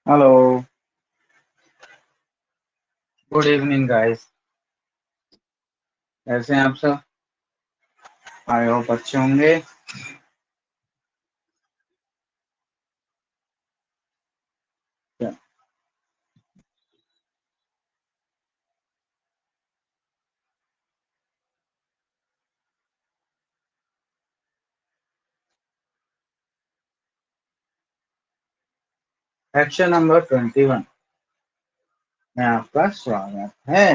Hello. Good evening guys. कैसे हैं आप सब? आई होप अच्छे होंगे। सेक्शन नंबर 21 में आपका स्वागत है।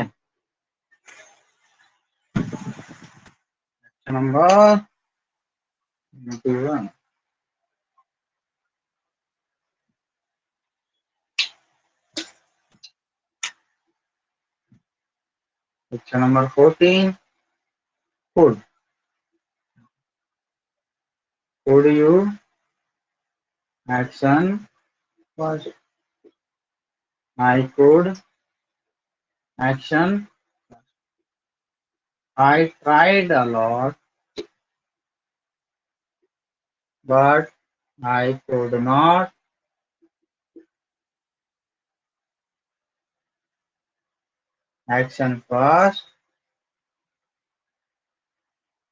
Section number 21। Section number 14, food. Food you action was I could action. I tried a lot, but I could not action first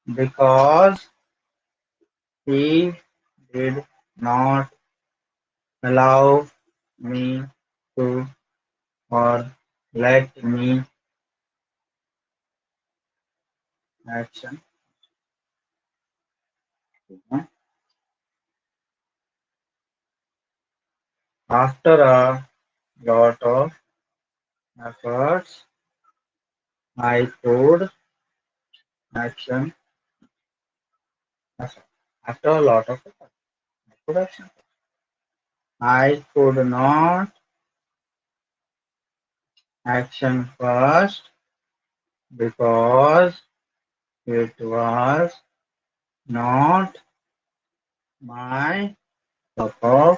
because he did not allow me to or let me action. After a lot of efforts, I could action. After a lot of effort, I could action. I could not action first because it was not my cup of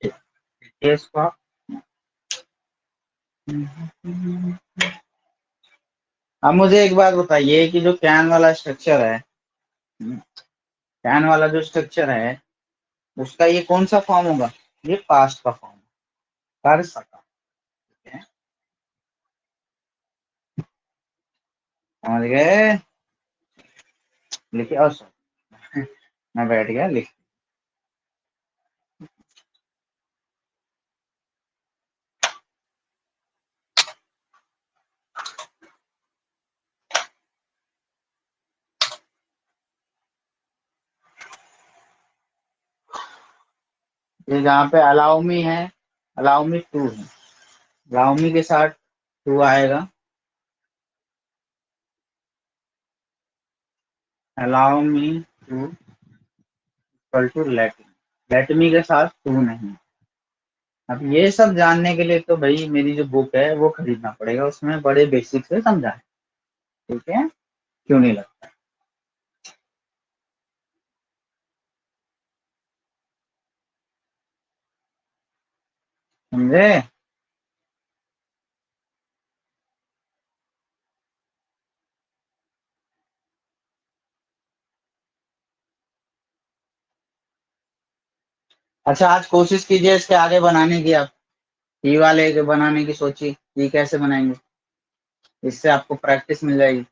tea. Yes, Pop. अब मुझे एक बात बताइए कि जो can वाला structure है, can वाला जो स्ट्रक्चर है, उसका ये कौन सा फॉर्म होगा? ये पास्ट का फॉर्म कर सका। ठीक है, समझ गए? लिखिए। और सर मैं बैठ गया लिख। ये जहाँ पे अलाउ मी है, अलाउ मी टू है, अलाउ मी के साथ टू आएगा। Allow me to equal to let me, let me के साथ टू नहीं। अब ये सब जानने के लिए तो भाई मेरी जो बुक है वो खरीदना पड़ेगा, उसमें बड़े बेसिक से समझा है। ठीक है, क्यों नहीं लगता? समझे? अच्छा, आज कोशिश कीजिए इसके आगे बनाने की। आप ई वाले के बनाने की सोचिए, ये कैसे बनाएंगे, इससे आपको प्रैक्टिस मिल जाएगी।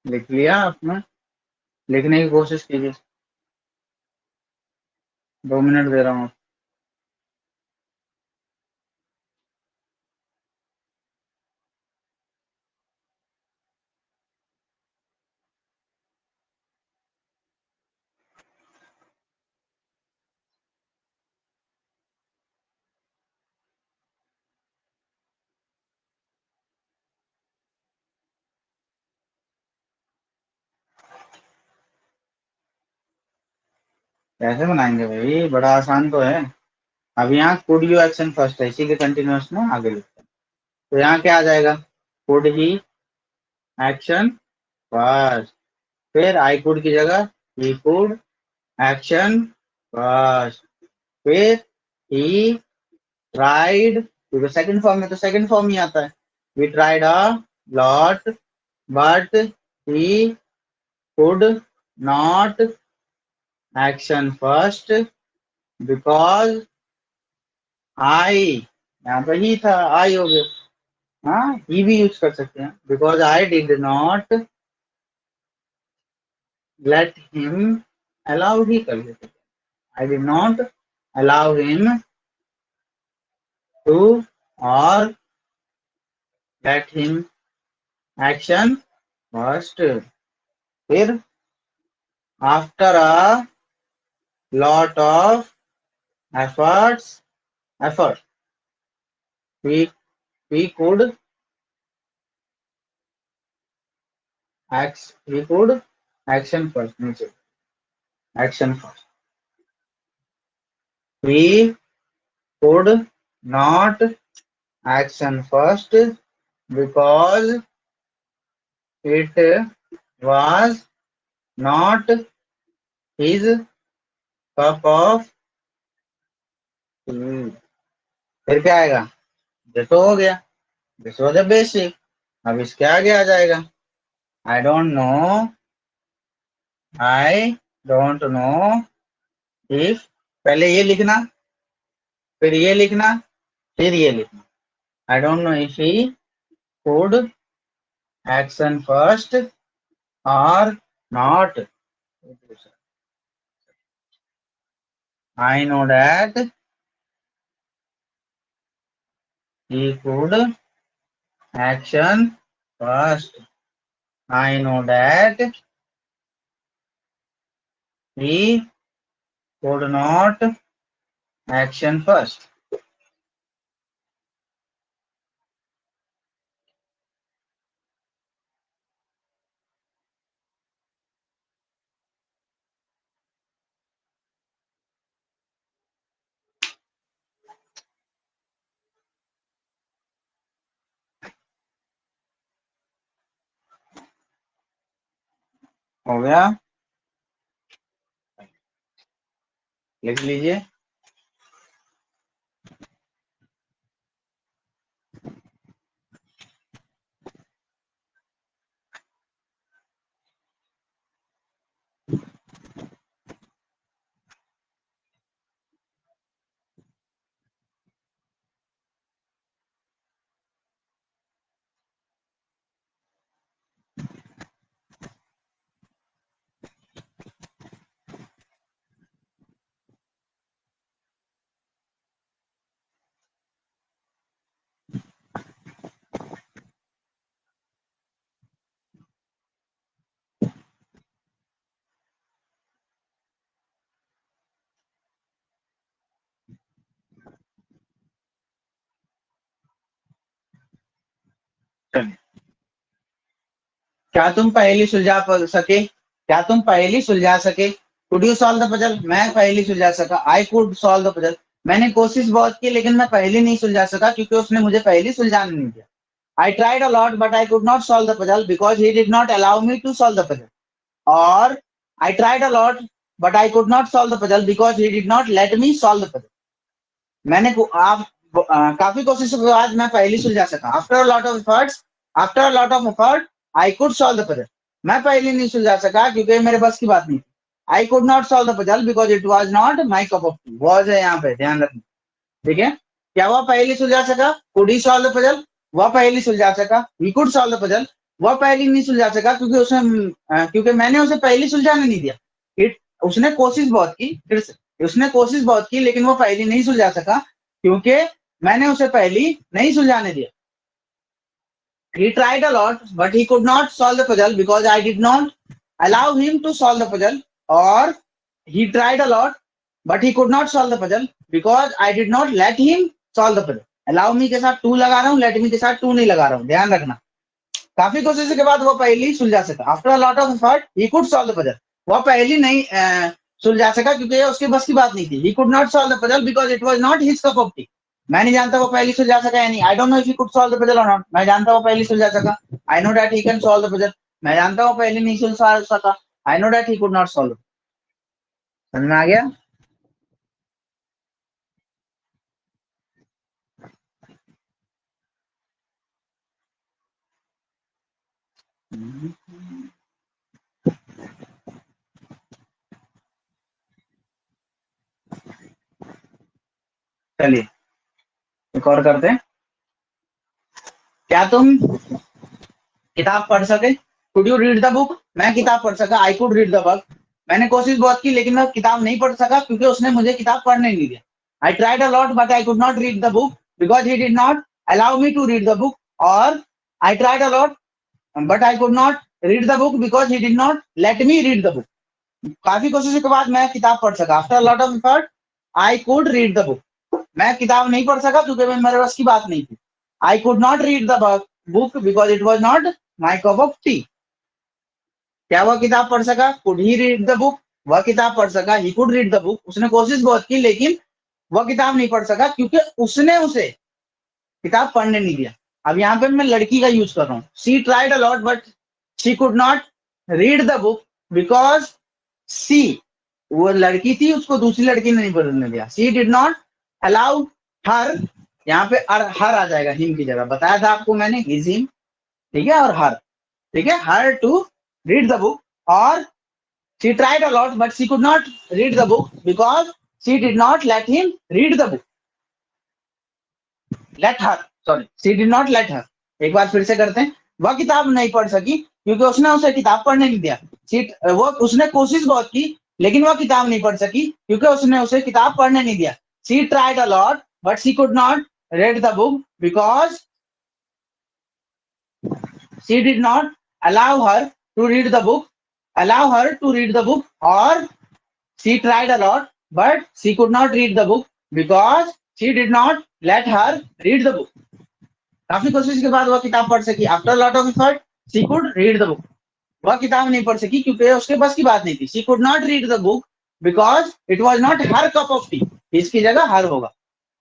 लिख लिया आपने? लिखने की कोशिश कीजिए। 2 मिनट दे रहा हूँ। कैसे बनाएंगे भाई, बड़ा आसान तो है। अब यहाँ कुड यू एक्शन फर्स्ट है, इसी के कंटिन्यूअस में आगे लिखते हैं। तो यहाँ क्या आ जाएगा, कुड ही एक्शन फर्स्ट, फिर आई कुड की जगह ही कुड एक्शन फर्स्ट, फिर ही ट्राइड, क्योंकि सेकंड फॉर्म में तो सेकंड फॉर्म ही आता है, we tried a lot but he could not action first because I, यहाँ पे ही था, आई हो गया। हाँ, ही भी यूज कर सकते हैं, because I did not let him, allow ही कर देते, I did not allow him to, और लेट हिम एक्शन फर्स्ट, फिर after a lot of efforts, effort, we could we could action first, नीचे action first, we could not action first because it was not his cup of tea। फिर क्या आएगा, this हो गया, this was a basic. अब इसके आगे आ जाएगा, I don't know, I don't know if, पहले ये लिखना, फिर ये लिखना, फिर ये लिखना, I don't know if he could action first और not, I know that he could action first, I know that he could not action first। हो गया, लिख लीजिए। क्या तुम पहेली सुलझा सके, क्या तुम पहेली सुलझा सके, could you solve the puzzle, मैं पहेली सुलझा सका, I could solve the puzzle, मैंने कोशिश बहुत की लेकिन मैं पहेली नहीं सुलझा सका क्योंकि उसने मुझे पहेली सुलझाने नहीं दिया। I tried a lot but I could not solve the puzzle because he did not allow me to solve the puzzle, or I tried a lot but I could not solve the puzzle because he did not let me solve the puzzle। मैंने आप काफी कोशिशों के बाद मैं पहेली सुलझा सका, after a lot of efforts, after a lot of effort I could solve the puzzle, मैं पहेली नहीं सुलझा सका क्योंकि मेरे बस की बात नहीं थी। आई could not solve the puzzle because it was not my cup of T, was है यहाँ पे, ध्यान रखना, ठीक है। क्या वह पहेली सुलझा सका, could he solve the puzzle, वह पहेली सुलझा सका, he could solve the puzzle, वह पहेली नहीं सुलझा सका क्योंकि उसने क्योंकि मैंने उसे पहेली सुलझाने नहीं दिया। इट, उसने कोशिश बहुत की, फिर से उसने कोशिश बहुत की लेकिन वो पहेली नहीं सुलझा सका क्योंकि मैंने उसे पहेली नहीं सुलझाने दिया। He tried a lot but he could not solve the puzzle because I did not allow him to solve the puzzle, or he tried a lot but he could not solve the puzzle because I did not let him solve the puzzle। allow me के साथ to लगा रहा हूँ, let me के साथ to नहीं लगा रहा हूँ, ध्यान रखना। काफी कोशिश के बाद वो पहेली सुलझा सका, after a lot of effort he could solve the puzzle, वो पहेली नहीं सुलझा सका क्योंकि ये उसके बस की बात नहीं थी। ही could not solve the puzzle because it was not his cup of T. मैं नहीं जानता वो पहली सुलझा सका या नहीं। I don't know if he could solve the puzzle और नॉट। मैं जानता हूँ वो पहली सुलझा सका। I know that he can solve the puzzle. मैं जानता हूँ पहले नहीं सुलझा सका। I know that he could not solve. समझ में आ गया? चलिए एक और करते हैं। क्या तुम किताब पढ़ सके? Could you read the book? मैं किताब पढ़ सका। आई कुड रीड द बुक। मैंने कोशिश बहुत की लेकिन मैं किताब नहीं पढ़ सका क्योंकि उसने मुझे किताब पढ़ने नहीं दिया। I tried a lot but I could not read the book because he did not allow me to read the book. और I tried a lot but I could not read the book because he did not let me read the book. काफी कोशिशों के बाद मैं किताब पढ़ सका। After lot of effort I could read the book. मैं किताब नहीं पढ़ सका क्योंकि मेरे बस की बात नहीं थी। आई could not read the book because it was not my cup of T. क्या वह किताब पढ़ सका? Could he read the book? वह किताब पढ़ सका। He could read the book. उसने कोशिश बहुत की लेकिन वह किताब नहीं पढ़ सका क्योंकि उसने उसे किताब पढ़ने नहीं दिया। अब यहाँ पे मैं लड़की का यूज कर रहा हूँ। She tried a lot but she could not read the book because she, वो लड़की थी उसको दूसरी लड़की ने नहीं पढ़ने दिया। She did not allow her, यहाँ पे हर आ जाएगा हिम की जगह। बताया था आपको मैंने हिज हिम, ठीक है, और हर, ठीक है, her to read the book. और she tried a lot but she could not read the book because she did not let him read the book. Let her, sorry, she did not let her। एक बार फिर से करते हैं। वह किताब नहीं पढ़ सकी क्योंकि उसने उसे किताब पढ़ने नहीं दिया। वो उसने कोशिश बहुत की लेकिन वह किताब नहीं पढ़ सकी क्योंकि उसने उसे किताब पढ़ने नहीं दिया। She tried a lot but she could not read the book because she did not allow her to read the book, allow her to read the book। और she tried a lot but she could not read the book because she did not let her read the book। काफी कोशिश के बाद वह किताब पढ़ सकी। After lot of effort she could read the book. वह किताब नहीं पढ़ सकी क्योंकि उसके बस की बात नहीं थी। She could not read the book because it was not her cup of T. इसकी जगह हर होगा।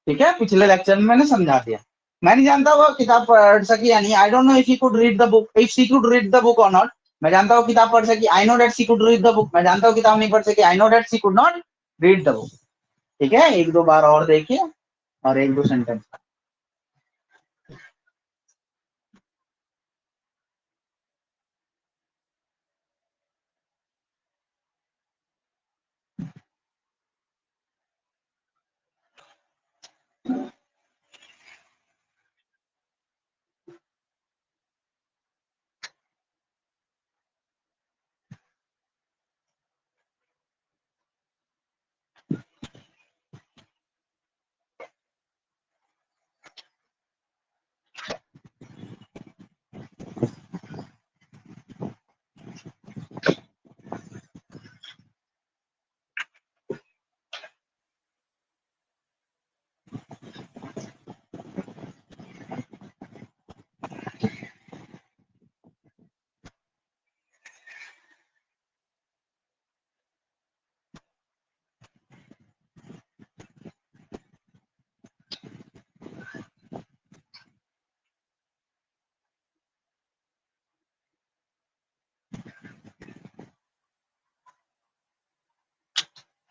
ठीक है, पिछले लेक्चर में मैंने समझा दिया। मैं नहीं जानता वो किताब पढ़ सकी या नहीं। I don't know if he could read the book, if she could read the book और नॉट। मैं जानता हूँ किताब पढ़ सकी। I know that she could read the book. मैं जानता हूँ किताब नहीं पढ़ सकी। I know that she could not read the book. ठीक है, एक दो बार और देखिए और एक दो सेंटेंस।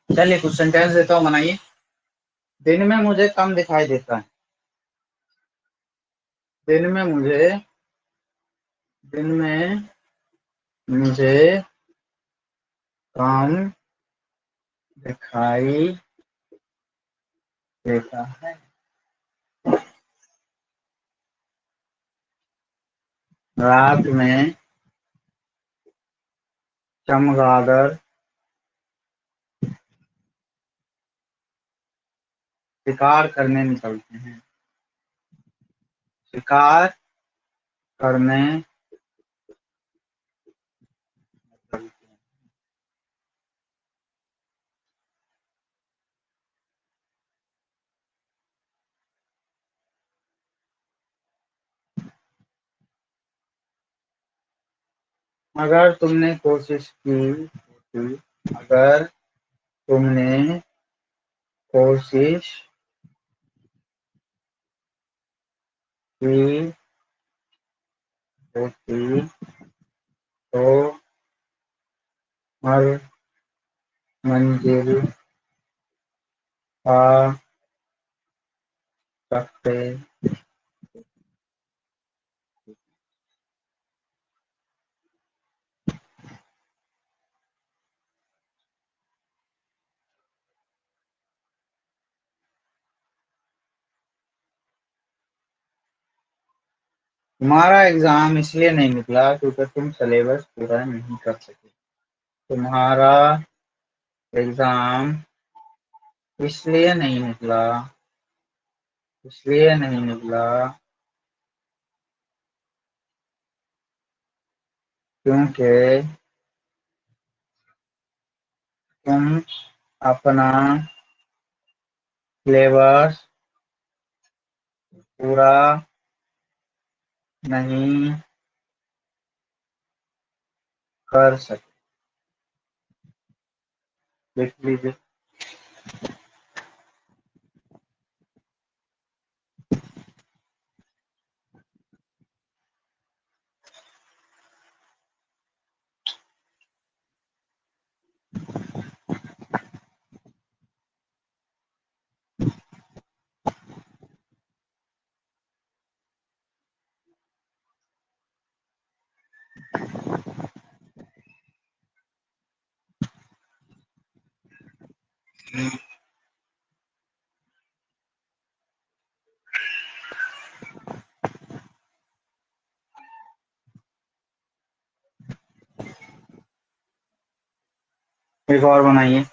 चलिए कुछ सेंटेंस देता हूँ, बनाइए। दिन में मुझे कम दिखाई देता है। दिन में मुझे, दिन में मुझे कम दिखाई देता है। रात में चमगादड़ शिकार करने निकलते हैं। शिकार करने निकलते हैं। अगर तुमने कोशिश की होती, अगर तुमने कोशिश की होती तो हर मंजिल पा सकते। तुम्हारा एग्जाम इसलिए नहीं निकला क्योंकि तुम सिलेबस पूरा नहीं कर सके। तुम्हारा एग्जाम इसलिए नहीं निकला, इसलिए नहीं निकला क्योंकि तुम अपना सिलेबस पूरा नहीं कर सके। लिख लीजिए। एक और बनाइए।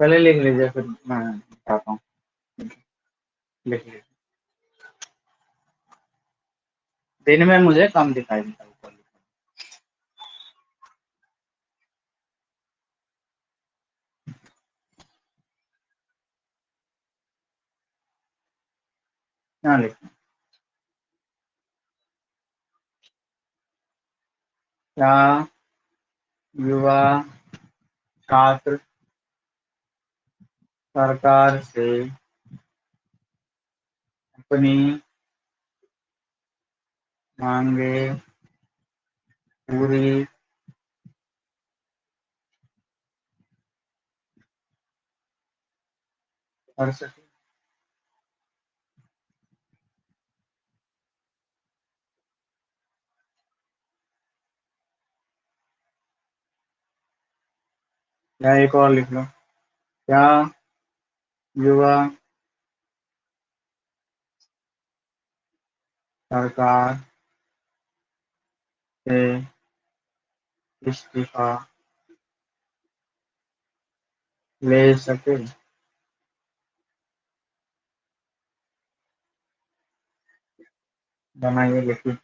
पहले लिख लीजिए फिर मैं बताता हूँ। लिख लीजिए। दिन में मुझे कम दिखाई देता है। क्या लिखें? क्या युवा छात्र सरकार से अपनी मांगे पूरी कर सके? या एक और लिख लो। क्या युवा सरकार से इस्तीफा ले सके? बनाइए, लिखिए।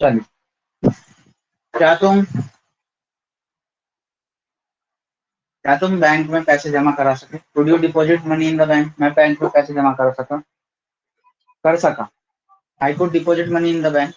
चलिए। क्या तुम क्या तुम बैंक में पैसे जमा करा सके? Could you deposit money in the bank? मैं बैंक में पैसे जमा करा सका? कर सका। I could deposit money in the bank.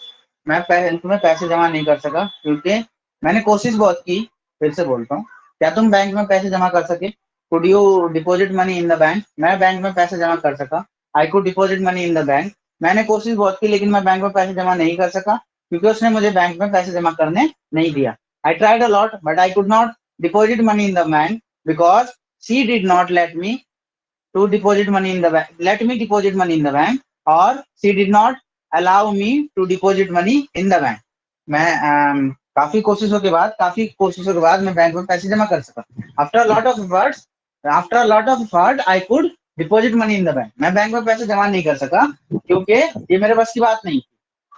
मैं बैंक में पैसे जमा नहीं कर सका क्योंकि मैंने कोशिश बहुत की। फिर से बोलता हूँ। क्या तुम बैंक में पैसे जमा कर सके? Could you deposit money in the bank? मैं बैंक में पैसे जमा कर सका। I could deposit money in the bank. मैंने कोशिश बहुत की लेकिन मैं बैंक में पैसे जमा नहीं कर सका क्योंकि उसने मुझे बैंक में पैसे जमा करने नहीं दिया। I tried a lot but I could not deposit money in the bank because she did not let me to deposit money in the bank. Let me deposit money in the bank, or she did not allow me to deposit money in the bank. मैं काफी कोशिशों के बाद मैं bank में पैसे जमा कर सका. After a lot of effort, I could deposit money in the bank. मैं बैंक में पैसे जमा नहीं कर सका क्योंकि ये मेरे बस की बात नहीं.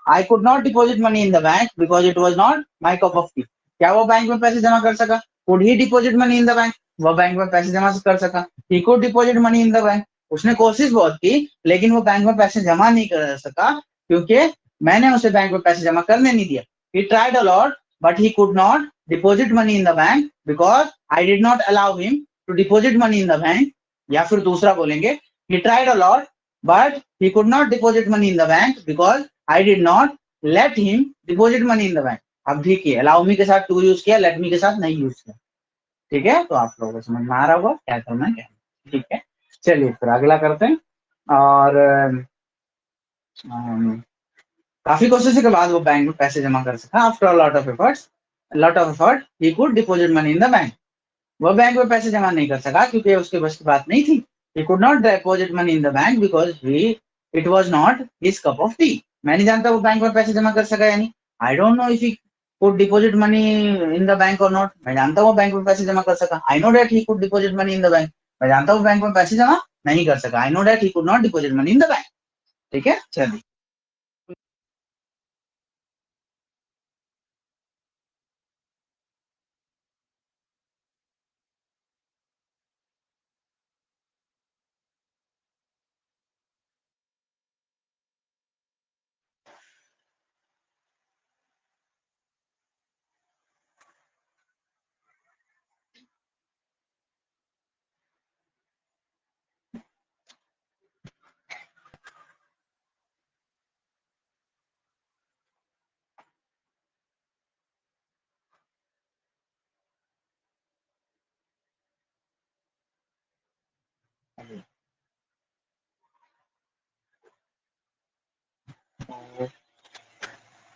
I could not deposit money in the bank because it was not my cup of tea. क्या वो बैंक में पैसे जमा कर सका? Could he deposit money in the bank? वो बैंक में पैसे जमा कर सका. He could deposit money in the bank. उसने कोशिश बहुत की लेकिन वो बैंक में पैसे जमा नहीं कर सका क्योंकि मैंने उसे बैंक में पैसे जमा करने नहीं दिया. He tried a lot but he could not deposit money in the bank because I did not allow him to deposit money in the bank. या फिर दूसरा बोलेंगे, he tried a lot but he could not deposit money in the bank because I did not let him deposit money in the bank. अब ठीक है, allow me के साथ to use किया, let me के साथ नहीं यूज किया. ठीक है, तो आप लोगों को समझ में आ रहा होगा क्या करना है क्या. ठीक है, चलिए फिर अगला करते हैं. और काफी कोशिशों के बाद वो बैंक में पैसे जमा कर सका. After a lot of effort he could deposit money in the bank. वो बैंक में पैसे जमा नहीं कर सका क्योंकि उसके बस की बात नहीं थी. He could not deposit money in the bank because it was not his cup of tea. मैं नहीं जानता वो बैंक में पैसे जमा कर सका या नहीं. I don't know if he could deposit money in the bank or not. मैं जानता हूँ वो बैंक में पैसे जमा कर सका. I know that he could deposit money in the bank. मैं जानता हूँ बैंक में पैसे जमा नहीं कर सका. I know that he could not deposit money in the bank. ठीक है, चलिए.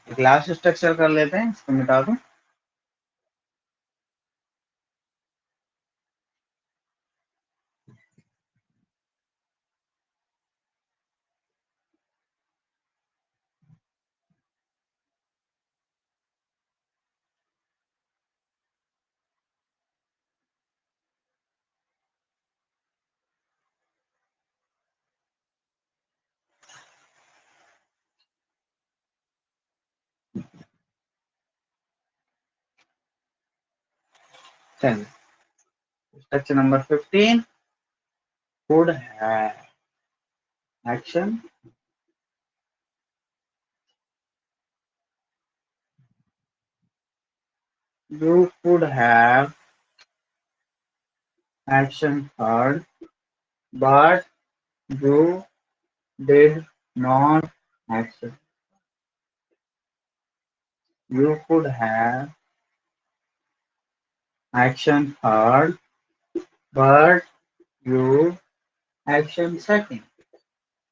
क्लास स्ट्रक्चर कर लेते हैं, इसको मिटा दो. चलिए, structure number 15 could have action. You could have action heard, but you did not action. You could have action heard, but you action second.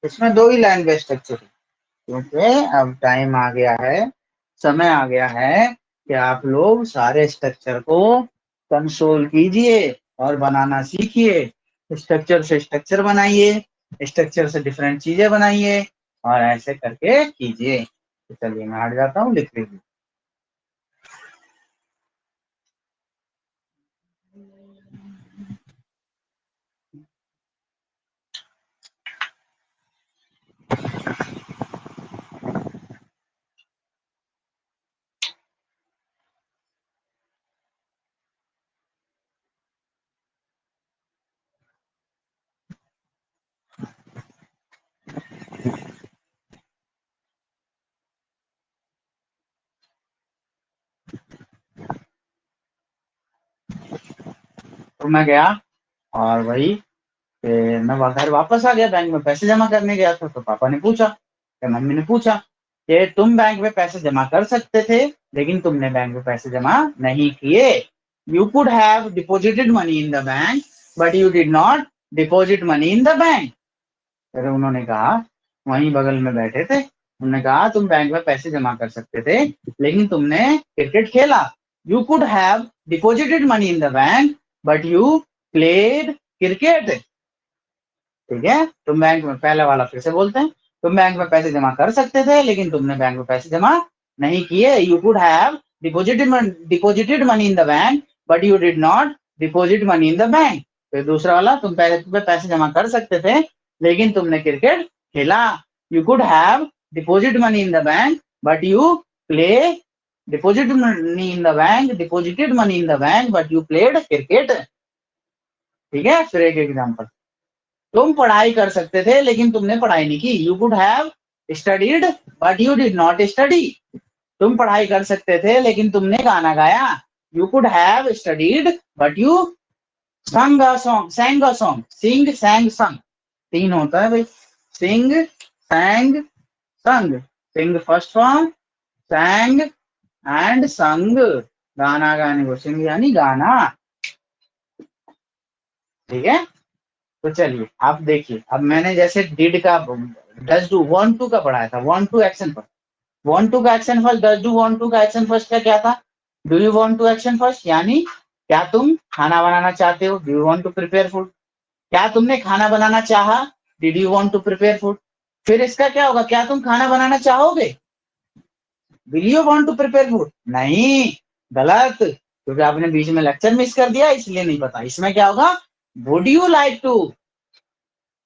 इसमें दो ही लाइन बेस्ड स्ट्रक्चर है क्योंकि अब टाइम आ गया है, समय आ गया है कि आप लोग सारे स्ट्रक्चर को कंसोल कीजिए और बनाना सीखिए. स्ट्रक्चर से स्ट्रक्चर बनाइए, स्ट्रक्चर से डिफरेंट चीजें बनाइए और ऐसे करके कीजिए. तो चलिए मैं हट जाता हूँ, लिख लीजिए. तो मैं गया और वही मैं घर वापस आ गया. बैंक में पैसे जमा करने गया था तो पापा ने पूछा, मम्मी ने पूछा कि तुम बैंक में पैसे जमा कर सकते थे लेकिन तुमने बैंक में पैसे जमा नहीं किए. You could have deposited money in the bank but you did not deposit money in the bank. फिर उन्होंने कहा, वहीं बगल में बैठे थे, उन्होंने कहा तुम बैंक में पैसे जमा कर सकते थे लेकिन तुमने क्रिकेट खेला. You could have deposited money in the bank but you played cricket. ठीक है, तुम बैंक में, पहले वाला फिर से बोलते हैं, तुम बैंक में पैसे जमा कर सकते थे लेकिन तुमने बैंक में पैसे जमा नहीं किए। You could have deposited money in the bank but you did not deposit money in the bank. फिर दूसरा वाला, तुम पहले पैसे जमा कर सकते थे लेकिन तुमने क्रिकेट खेला। You could have deposit money in the bank but you play deposited money in the bank but you played cricket. ठीक है, फिर एक एग्जाम्पल, तुम पढ़ाई कर सकते थे लेकिन तुमने पढ़ाई नहीं की। You could have studied but you did not study. तुम पढ़ाई कर सकते थे लेकिन तुमने गाना गाया। You could have studied but you sang a song, sang a song, sing, sang, sung, तीन होता है भाई, sing, sang, sung, sing first form, sang and sung, गाना गाने को sing यानी गाना। ठीक है, तो चलिए आप देखिए, अब मैंने जैसे डिड का डज डू वांट टू का पढ़ाया था, want to action first, want to का action first, does do want to का एक्शन फर्स्ट का क्या था, do you want to action first, यानी क्या तुम खाना बनाना चाहते हो, do you want to prepare food, क्या तुमने खाना बनाना चाहा, did you want to prepare food. फिर इसका क्या होगा, क्या तुम खाना बनाना चाहोगे, will you want to prepare food, नहीं, गलत, क्योंकि आपने बीच में लेक्चर मिस कर दिया इसलिए नहीं पता। इसमें क्या होगा, would you like to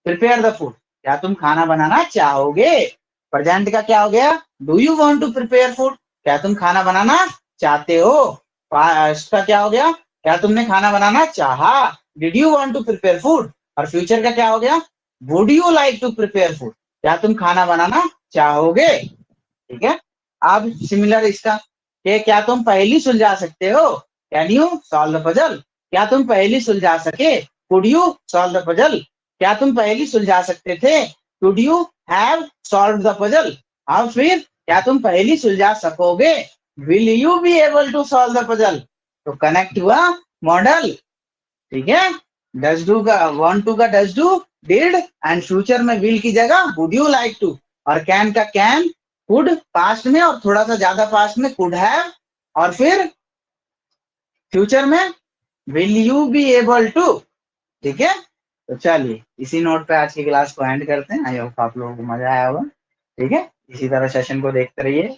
prepare the food, क्या तुम खाना बनाना चाहोगे। प्रेजेंट का क्या हो गया, do you want to prepare food, क्या तुम खाना बनाना चाहते हो। पास्ट का क्या हो गया, क्या तुमने खाना बनाना चाहा, did you want to prepare food. और फ्यूचर का क्या हो गया, would you like to prepare food, क्या तुम खाना बनाना चाहोगे। ठीक है, अब सिमिलर इसका कि क्या तुम पहेली सुलझा सकते हो, can you solve the puzzle, क्या तुम पहेली सुलझा सके, could you solve the puzzle, क्या तुम पहेली सुलझा सकते थे, could you have solve the puzzle. अब फिर क्या तुम पहेली सुलझा सकोगे, will you be able to solve the puzzle. तो कनेक्ट हुआ मॉडल। ठीक है, डज डू का वांट टू का does do, did, and future में विल की जगह वुड यू लाइक टू, और कैन का कैन, कुड पास्ट में और थोड़ा सा ज्यादा पास्ट में कुड हैव, और फिर फ्यूचर में will you be able to. ठीक है, तो चलिए इसी नोट पे आज की क्लास को एंड करते हैं। आई होप आप लोगों को मजा आया होगा। ठीक है, इसी तरह सेशन को देखते रहिए,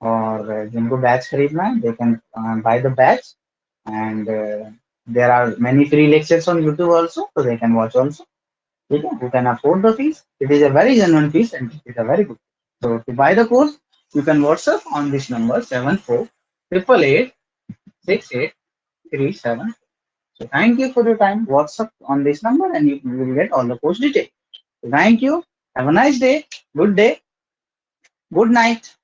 और जिनको बैच खरीदना है they can by the batch, and there are many free lectures on YouTube also, so they can watch also. Okay, who can afford the fees? It is a very genuine fees and it is a very good. So to buy the course, you can WhatsApp on this number 7488886837. So thank you for your time. WhatsApp on this number and you will get all the course details. So thank you. Have a nice day. Good day. Good night.